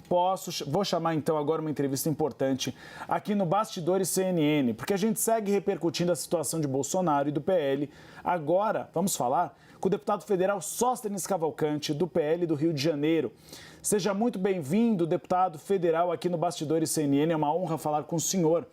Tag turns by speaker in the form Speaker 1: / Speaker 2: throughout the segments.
Speaker 1: Posso, vou chamar então agora uma entrevista importante aqui no Bastidores CNN, porque a gente segue repercutindo a situação de Bolsonaro e do PL. Agora, vamos falar com o deputado federal Sóstenes Cavalcante, do PL do Rio de Janeiro. Seja muito bem-vindo, deputado federal, aqui no Bastidores CNN, é uma honra falar com o senhor.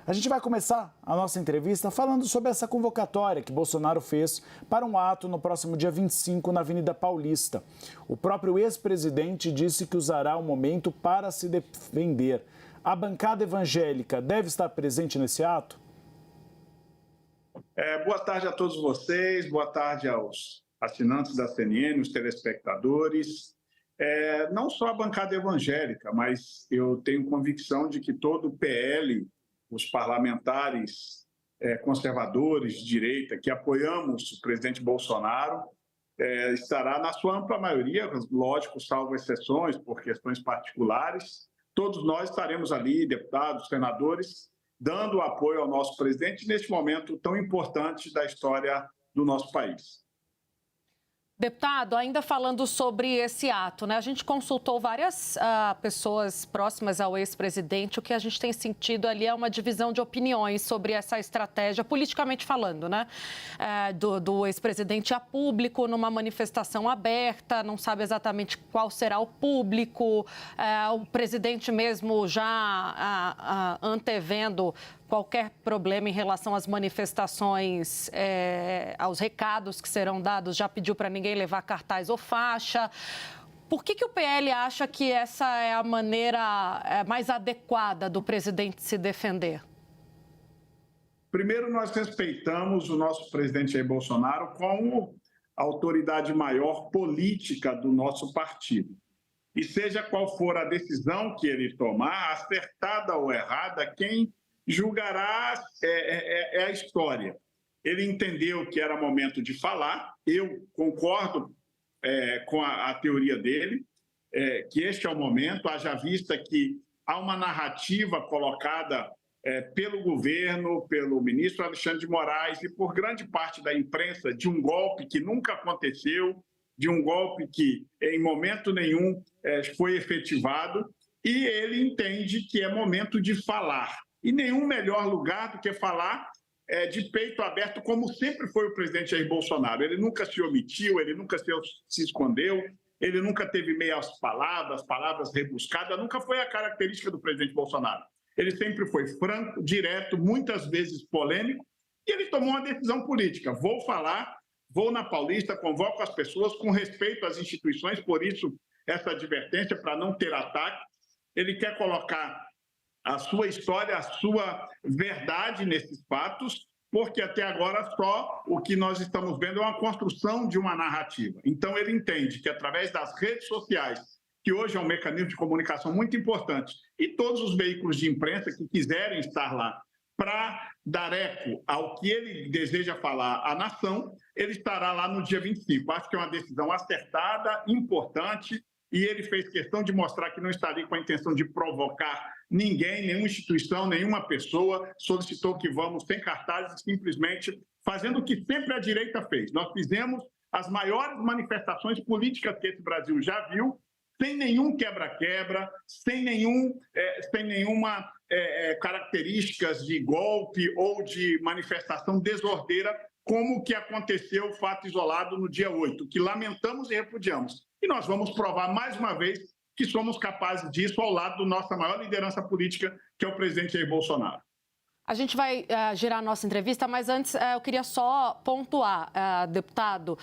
Speaker 1: A gente vai começar a nossa entrevista falando sobre essa convocatória que Bolsonaro fez para um ato no próximo dia 25 na Avenida Paulista. O próprio ex-presidente disse que usará o momento para se defender. A bancada evangélica deve estar presente nesse ato?
Speaker 2: Boa tarde a todos vocês, boa tarde aos assinantes da CNN, os telespectadores. Não só a bancada evangélica, mas eu tenho convicção de que todo o PL, os parlamentares conservadores de direita que apoiamos o presidente Bolsonaro, estará na sua ampla maioria, lógico, salvo exceções por questões particulares. Todos nós estaremos ali, deputados, senadores, dando apoio ao nosso presidente neste momento tão importante da história do nosso país.
Speaker 3: Deputado, ainda falando sobre esse ato, né? A gente consultou várias pessoas próximas ao ex-presidente. O que a gente tem sentido ali é uma divisão de opiniões sobre essa estratégia, politicamente falando, né? Do ex-presidente a público, numa manifestação aberta, não sabe exatamente qual será o público. O presidente mesmo já antevendo qualquer problema em relação às manifestações, aos recados que serão dados, já pediu para ninguém levar cartaz ou faixa. Por que o PL acha que essa é a maneira mais adequada do presidente se defender?
Speaker 2: Primeiro, nós respeitamos o nosso presidente Jair Bolsonaro como a autoridade maior política do nosso partido. E seja qual for a decisão que ele tomar, acertada ou errada, quem julgará a história. Ele entendeu que era momento de falar, eu concordo com a teoria dele, que este é o momento, haja vista que há uma narrativa colocada pelo governo, pelo ministro Alexandre de Moraes e por grande parte da imprensa de um golpe que nunca aconteceu, de um golpe que em momento nenhum foi efetivado, e ele entende que é momento de falar. E nenhum melhor lugar do que falar de peito aberto, como sempre foi o presidente Jair Bolsonaro. Ele nunca se omitiu, ele nunca se escondeu, ele nunca teve meias palavras, palavras rebuscadas, nunca foi a característica do presidente Bolsonaro. Ele sempre foi franco, direto, muitas vezes polêmico, e ele tomou uma decisão política. Vou falar, vou na Paulista, convoco as pessoas com respeito às instituições, por isso essa advertência para não ter ataque. Ele quer colocar a sua história, a sua verdade nesses fatos, porque até agora só o que nós estamos vendo é uma construção de uma narrativa. Então ele entende que através das redes sociais, que hoje é um mecanismo de comunicação muito importante, e todos os veículos de imprensa que quiserem estar lá para dar eco ao que ele deseja falar à nação, ele estará lá no dia 25. Acho que é uma decisão acertada, importante, e ele fez questão de mostrar que não estaria com a intenção de provocar ninguém, nenhuma instituição, nenhuma pessoa. Solicitou que vamos sem cartazes, simplesmente fazendo o que sempre a direita fez. Nós fizemos as maiores manifestações políticas que esse Brasil já viu, sem nenhum quebra-quebra, sem nenhuma características de golpe ou de manifestação desordeira, como o que aconteceu, o fato isolado no dia 8, que lamentamos e repudiamos. E nós vamos provar mais uma vez que somos capazes disso ao lado da nossa maior liderança política, que é o presidente Jair Bolsonaro.
Speaker 3: A gente vai girar a nossa entrevista, mas antes eu queria só pontuar, deputado,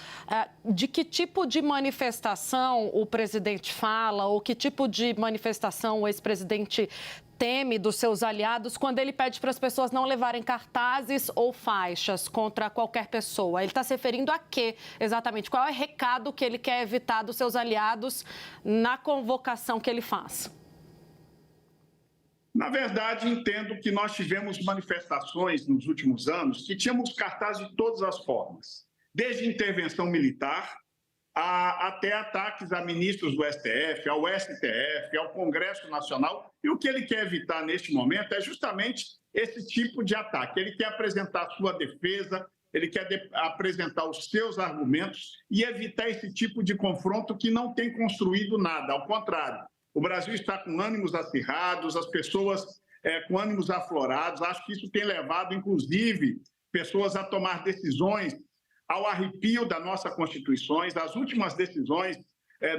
Speaker 3: de que tipo de manifestação o presidente fala, ou que tipo de manifestação o ex-presidente teme dos seus aliados quando ele pede para as pessoas não levarem cartazes ou faixas contra qualquer pessoa. Ele está se referindo a quê exatamente? Qual é o recado que ele quer evitar dos seus aliados na convocação que ele faz?
Speaker 2: Na verdade, entendo que nós tivemos manifestações nos últimos anos que tínhamos cartazes de todas as formas, desde intervenção militar até ataques a ministros do STF, ao STF, ao Congresso Nacional. E o que ele quer evitar neste momento é justamente esse tipo de ataque. Ele quer apresentar a sua defesa, ele quer apresentar os seus argumentos e evitar esse tipo de confronto que não tem construído nada. Ao contrário, O Brasil está com ânimos acirrados, as pessoas com ânimos aflorados. Acho que isso tem levado, inclusive, pessoas a tomar decisões ao arrepio da nossa Constituição. As últimas decisões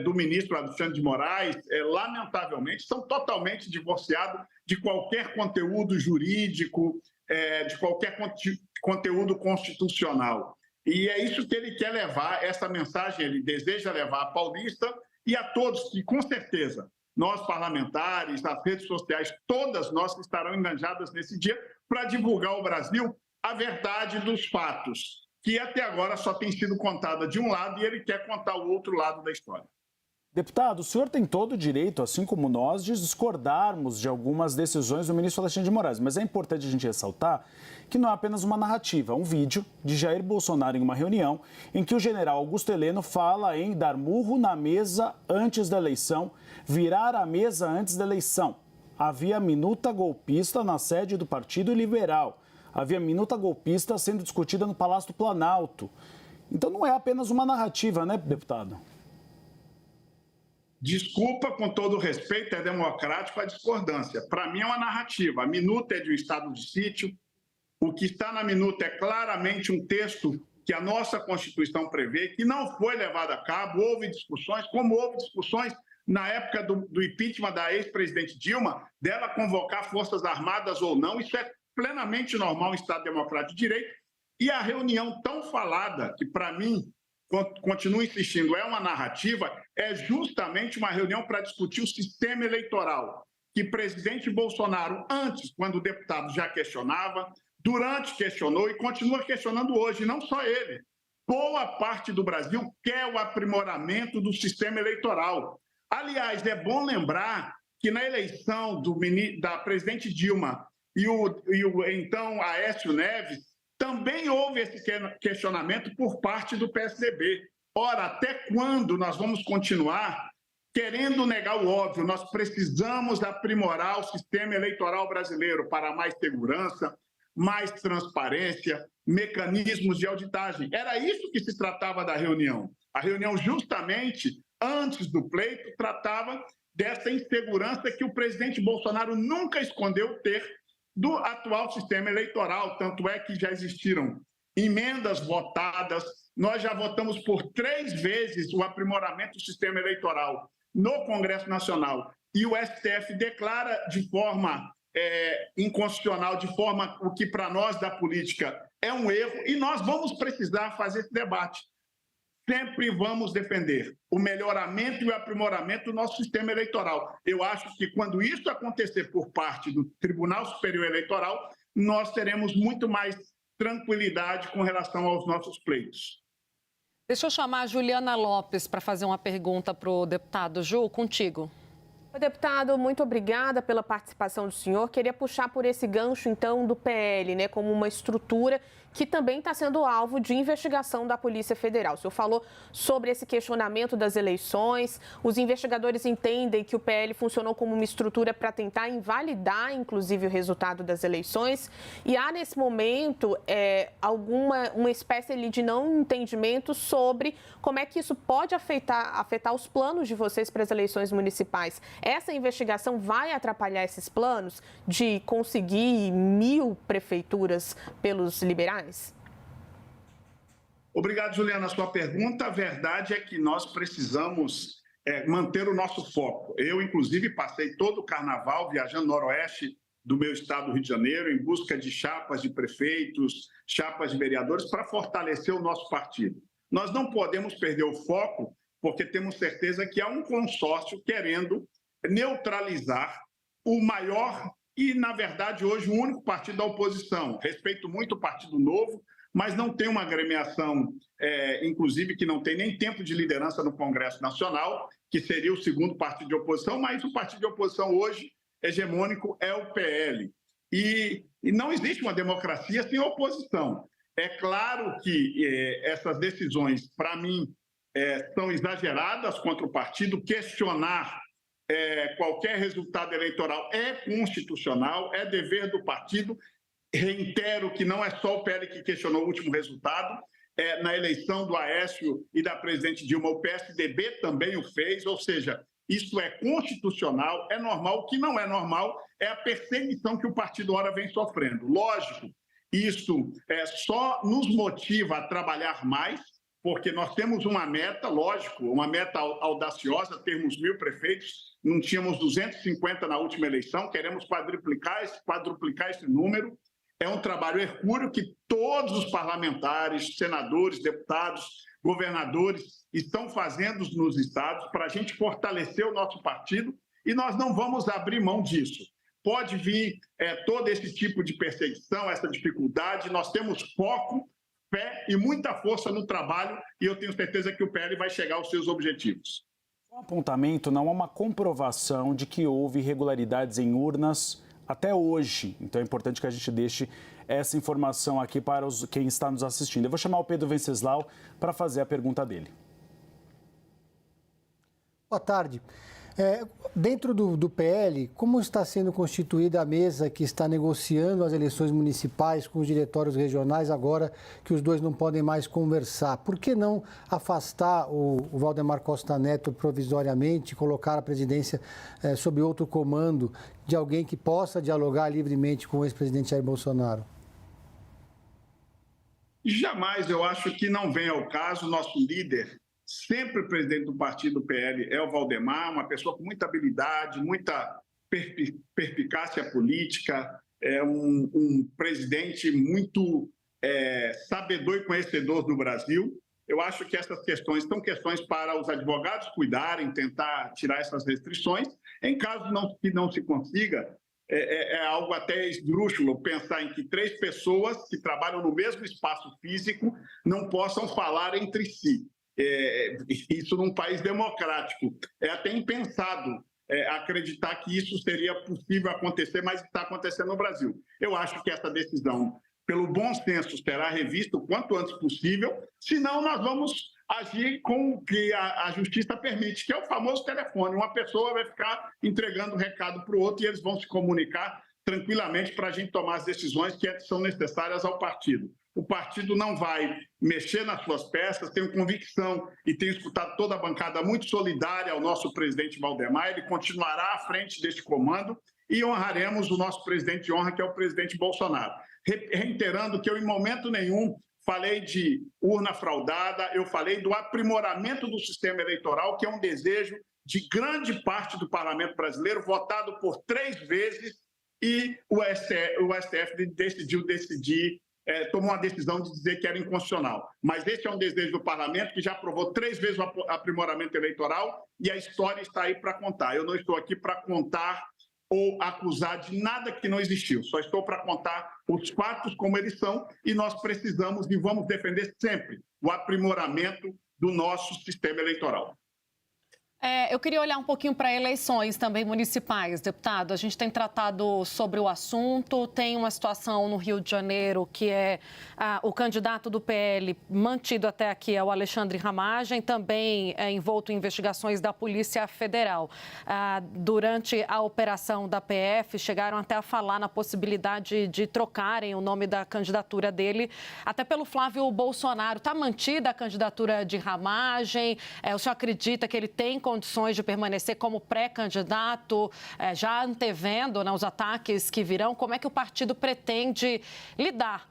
Speaker 2: do ministro Alexandre de Moraes, lamentavelmente, são totalmente divorciadas de qualquer conteúdo jurídico, de qualquer conteúdo constitucional. E é isso que ele quer levar, essa mensagem ele deseja levar à Paulista e a todos que, com certeza, nós parlamentares, as redes sociais, todas nós estarão engajadas nesse dia para divulgar ao Brasil a verdade dos fatos, que até agora só tem sido contada de um lado e ele quer contar o outro lado da história.
Speaker 1: Deputado, o senhor tem todo o direito, assim como nós, de discordarmos de algumas decisões do ministro Alexandre de Moraes, mas é importante a gente ressaltar que não é apenas uma narrativa, é um vídeo de Jair Bolsonaro em uma reunião em que o general Augusto Heleno fala em dar murro na mesa antes da eleição, virar a mesa antes da eleição. Havia minuta golpista na sede do Partido Liberal. Havia minuta golpista sendo discutida no Palácio do Planalto. Então não é apenas uma narrativa, né, deputado?
Speaker 2: Desculpa, com todo respeito, é democrático a discordância. Para mim é uma narrativa. A minuta é de um estado de sítio. O que está na minuta é claramente um texto que a nossa Constituição prevê, que não foi levado a cabo. Houve discussões, como houve discussões na época do impeachment da ex-presidente Dilma, dela convocar forças armadas ou não. Isso é plenamente normal em Estado Democrático de Direito. E a reunião tão falada, que para mim, continuo insistindo, é uma narrativa, é justamente uma reunião para discutir o sistema eleitoral, que o presidente Bolsonaro, antes, quando o deputado já questionava, durante questionou e continua questionando hoje, não só ele. Boa parte do Brasil quer o aprimoramento do sistema eleitoral. Aliás, é bom lembrar que na eleição da presidente Dilma e o então Aécio Neves, também houve esse questionamento por parte do PSDB. Ora, até quando nós vamos continuar querendo negar o óbvio? Nós precisamos aprimorar o sistema eleitoral brasileiro para mais segurança, mais transparência, mecanismos de auditagem. Era isso que se tratava da reunião. A reunião, justamente antes do pleito, tratava dessa insegurança que o presidente Bolsonaro nunca escondeu ter do atual sistema eleitoral. Tanto é que já existiram emendas votadas, nós já votamos por 3 vezes o aprimoramento do sistema eleitoral no Congresso Nacional e o STF declara de forma inconstitucional, de forma o que para nós da política é um erro, e nós vamos precisar fazer esse debate. Sempre vamos defender o melhoramento e o aprimoramento do nosso sistema eleitoral. Eu acho que quando isso acontecer por parte do Tribunal Superior Eleitoral, nós teremos muito mais tranquilidade com relação aos nossos pleitos.
Speaker 3: Deixa eu chamar a Juliana Lopes para fazer uma pergunta para o deputado. Ju, contigo.
Speaker 4: Oi, deputado, muito obrigada pela participação do senhor. Queria puxar por esse gancho, então, do PL, né, como uma estrutura que também está sendo alvo de investigação da Polícia Federal. O senhor falou sobre esse questionamento das eleições. Os investigadores entendem que o PL funcionou como uma estrutura para tentar invalidar, inclusive, o resultado das eleições. E há, nesse momento, uma espécie ali de não entendimento sobre como é que isso pode afetar os planos de vocês para as eleições municipais. Essa investigação vai atrapalhar esses planos de conseguir 1.000 prefeituras pelos liberais?
Speaker 2: Obrigado, Juliana, a sua pergunta. A verdade é que nós precisamos manter o nosso foco. Eu, inclusive, passei todo o carnaval viajando no noroeste do meu estado do Rio de Janeiro em busca de chapas de prefeitos, chapas de vereadores, para fortalecer o nosso partido. Nós não podemos perder o foco, porque temos certeza que há um consórcio querendo neutralizar o maior e, na verdade, hoje, o único partido da oposição. Respeito muito o Partido Novo, mas não tem uma agremiação, inclusive, que não tem nem tempo de liderança no Congresso Nacional, que seria o segundo partido de oposição, mas o partido de oposição hoje, hegemônico, é o PL. E não existe uma democracia sem oposição. É claro que essas decisões, para mim, são exageradas contra o partido. Questionar qualquer resultado eleitoral é constitucional, é dever do partido. Reitero que não é só o PL que questionou o último resultado. Na eleição do Aécio e da presidente Dilma, o PSDB também o fez, ou seja, isso é constitucional, é normal. O que não é normal é a perseguição que o partido ora vem sofrendo. Lógico, isso só nos motiva a trabalhar mais, porque nós temos uma meta, lógico, uma meta audaciosa, termos 1.000 prefeitos, não tínhamos 250 na última eleição, queremos quadruplicar esse número. É um trabalho hercúleo que todos os parlamentares, senadores, deputados, governadores estão fazendo nos estados para a gente fortalecer o nosso partido e nós não vamos abrir mão disso. Pode vir todo esse tipo de perseguição, essa dificuldade, nós temos foco, fé e muita força no trabalho e eu tenho certeza que o PL vai chegar aos seus objetivos.
Speaker 1: O apontamento não há uma comprovação de que houve irregularidades em urnas até hoje. Então é importante que a gente deixe essa informação aqui para quem está nos assistindo. Eu vou chamar o Pedro Venceslau para fazer a pergunta dele.
Speaker 5: Boa tarde. Dentro do PL, como está sendo constituída a mesa que está negociando as eleições municipais com os diretórios regionais, agora que os dois não podem mais conversar? Por que não afastar o Valdemar Costa Neto provisoriamente, colocar a presidência sob outro comando de alguém que possa dialogar livremente com o ex-presidente Jair Bolsonaro?
Speaker 2: Jamais, eu acho que não vem ao caso. Nosso líder, sempre presidente do partido PL, é o Valdemar, uma pessoa com muita habilidade, muita perspicácia política, um presidente muito sabedor e conhecedor do Brasil. Eu acho que essas questões são questões para os advogados cuidarem, tentar tirar essas restrições. Em caso que não se consiga, é algo até esdrúxulo pensar em que 3 pessoas que trabalham no mesmo espaço físico não possam falar entre si. Isso num país democrático. É até impensado acreditar que isso seria possível acontecer, mas está acontecendo no Brasil. Eu acho que essa decisão, pelo bom senso, será revista o quanto antes possível, senão nós vamos agir com o que a justiça permite, que é o famoso telefone. Uma pessoa vai ficar entregando recado para o outro e eles vão se comunicar tranquilamente para a gente tomar as decisões que são necessárias ao partido. O partido não vai mexer nas suas peças, tenho convicção e tenho escutado toda a bancada muito solidária ao nosso presidente Valdemar, ele continuará à frente deste comando e honraremos o nosso presidente de honra, que é o presidente Bolsonaro. Reiterando que eu, em momento nenhum, falei de urna fraudada, eu falei do aprimoramento do sistema eleitoral, que é um desejo de grande parte do parlamento brasileiro, votado por 3 vezes, e o STF tomou uma decisão de dizer que era inconstitucional. Mas esse é um desejo do parlamento, que já aprovou 3 vezes o aprimoramento eleitoral, e a história está aí para contar. Eu não estou aqui para contar ou acusar de nada que não existiu. Só estou para contar os fatos como eles são e nós precisamos e vamos defender sempre o aprimoramento do nosso sistema eleitoral.
Speaker 3: Eu queria olhar um pouquinho para eleições também municipais, deputado. A gente tem tratado sobre o assunto, tem uma situação no Rio de Janeiro que é o candidato do PL mantido até aqui é o Alexandre Ramagem, também envolto em investigações da Polícia Federal. Durante a operação da PF, chegaram até a falar na possibilidade de trocarem o nome da candidatura dele, até pelo Flávio Bolsonaro. Está mantida a candidatura de Ramagem? O senhor acredita que ele tem condições de permanecer como pré-candidato, já antevendo os ataques que virão? Como é que o partido pretende lidar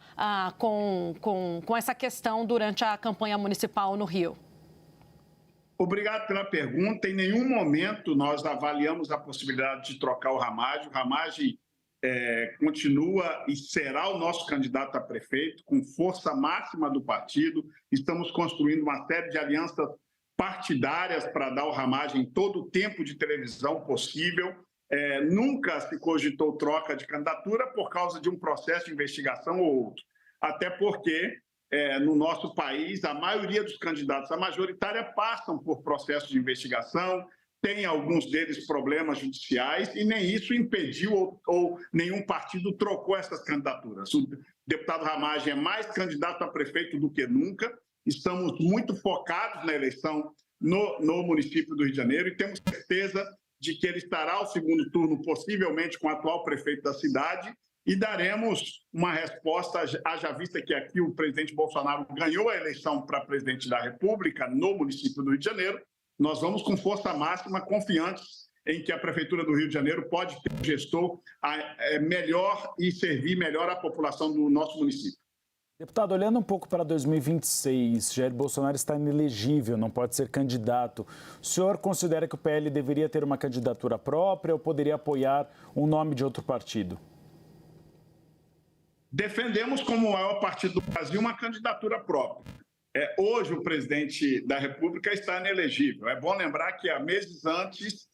Speaker 3: com essa questão durante a campanha municipal no Rio?
Speaker 2: Obrigado pela pergunta. Em nenhum momento nós avaliamos a possibilidade de trocar o Ramagem. O Ramagem continua e será o nosso candidato a prefeito, com força máxima do partido. Estamos construindo uma série de alianças partidárias para dar ao Ramagem todo o tempo de televisão possível. Nunca se cogitou troca de candidatura por causa de um processo de investigação ou outro. Até porque, no nosso país, a maioria dos candidatos à majoritária passam por processos de investigação, tem alguns deles problemas judiciais e nem isso impediu ou nenhum partido trocou essas candidaturas. O deputado Ramagem é mais candidato a prefeito do que nunca. Estamos muito focados na eleição no município do Rio de Janeiro e temos certeza de que ele estará ao segundo turno, possivelmente com o atual prefeito da cidade, e daremos uma resposta, haja vista que aqui o presidente Bolsonaro ganhou a eleição para presidente da República no município do Rio de Janeiro. nós vamos com força máxima, confiantes em que a Prefeitura do Rio de Janeiro pode ter um gestor melhor e servir melhor a população do nosso município.
Speaker 1: Deputado, olhando um pouco para 2026, Jair Bolsonaro está inelegível, não pode ser candidato. O senhor considera que o PL deveria ter uma candidatura própria ou poderia apoiar um nome de outro partido?
Speaker 2: Defendemos, como o maior partido do Brasil, uma candidatura própria. Hoje, o presidente da República está inelegível. É bom lembrar que há meses antes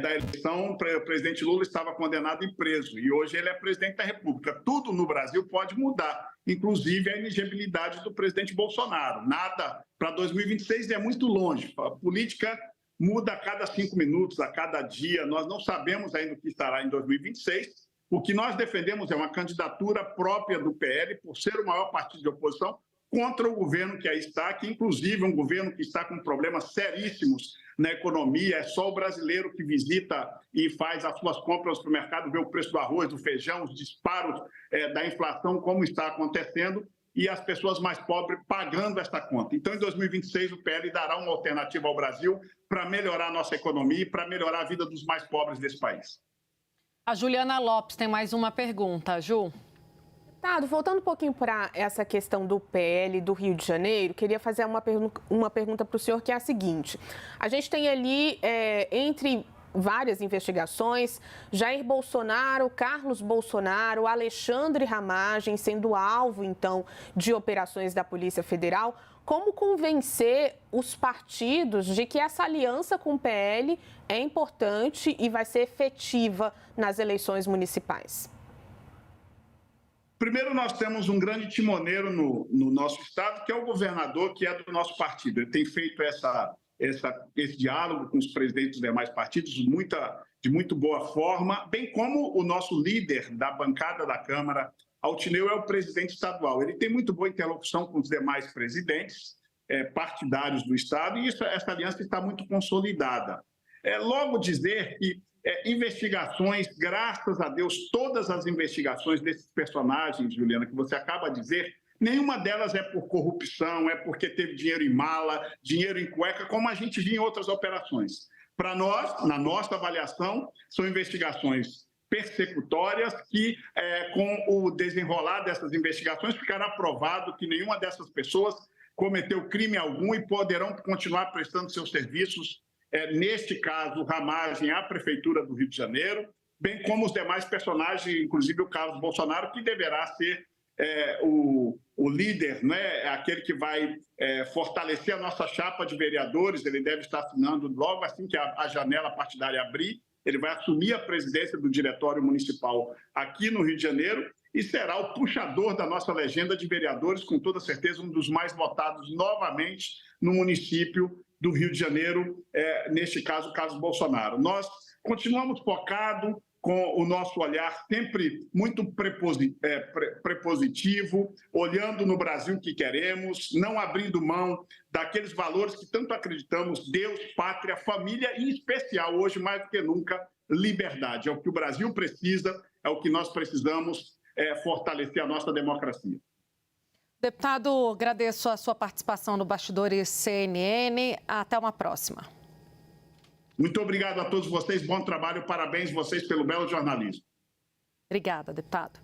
Speaker 2: da eleição, o presidente Lula estava condenado e preso, e hoje ele é presidente da República. Tudo no Brasil pode mudar, inclusive a inelegibilidade do presidente Bolsonaro. Nada para 2026 é muito longe. A política muda a cada 5 minutos, a cada dia. Nós não sabemos ainda o que estará em 2026. O que nós defendemos é uma candidatura própria do PL, por ser o maior partido de oposição, contra o governo que aí está, que inclusive é um governo que está com problemas seríssimos na economia. É só o brasileiro que visita e faz as suas compras no supermercado, vê o preço do arroz, do feijão, os disparos da inflação, como está acontecendo, e as pessoas mais pobres pagando esta conta. Então, em 2026, o PL dará uma alternativa ao Brasil para melhorar a nossa economia e para melhorar a vida dos mais pobres desse país.
Speaker 3: A Juliana Lopes tem mais uma pergunta. Ju?
Speaker 4: Deputado, voltando um pouquinho para essa questão do PL do Rio de Janeiro, queria fazer uma pergunta para o senhor, que é a seguinte. A gente tem ali, entre várias investigações, Jair Bolsonaro, Carlos Bolsonaro, Alexandre Ramagem sendo alvo, então, de operações da Polícia Federal. Como convencer os partidos de que essa aliança com o PL é importante e vai ser efetiva nas eleições municipais?
Speaker 2: Primeiro, nós temos um grande timoneiro no nosso estado, que é o governador, que é do nosso partido. Ele tem feito esse diálogo com os presidentes dos demais partidos de muito boa forma, bem como o nosso líder da bancada da Câmara, Altineu, é o presidente estadual. Ele tem muito boa interlocução com os demais presidentes partidários do estado, e essa aliança está muito consolidada. Logo dizer que investigações, graças a Deus, todas as investigações desses personagens, Juliana, que você acaba de dizer, nenhuma delas é por corrupção, é porque teve dinheiro em mala, dinheiro em cueca, como a gente viu em outras operações. Para nós, na nossa avaliação, são investigações persecutórias que, com o desenrolar dessas investigações, ficará provado que nenhuma dessas pessoas cometeu crime algum e poderão continuar prestando seus serviços, neste caso, Ramagem, à Prefeitura do Rio de Janeiro, bem como os demais personagens, inclusive o Carlos Bolsonaro, que deverá ser o líder, né? Aquele que vai fortalecer a nossa chapa de vereadores. Ele deve estar assinando logo assim que a janela partidária abrir. Ele vai assumir a presidência do Diretório Municipal aqui no Rio de Janeiro e será o puxador da nossa legenda de vereadores, com toda certeza um dos mais votados novamente no município do Rio de Janeiro, neste caso, Carlos Bolsonaro. Nós continuamos focados com o nosso olhar sempre muito prepositivo, olhando no Brasil que queremos, não abrindo mão daqueles valores que tanto acreditamos: Deus, pátria, família e, em especial, hoje, mais do que nunca, liberdade. É o que o Brasil precisa, é o que nós precisamos fortalecer a nossa democracia.
Speaker 3: Deputado, agradeço a sua participação no Bastidores CNN. Até uma próxima.
Speaker 2: Muito obrigado a todos vocês. Bom trabalho. Parabéns vocês pelo belo jornalismo.
Speaker 3: Obrigada, deputado.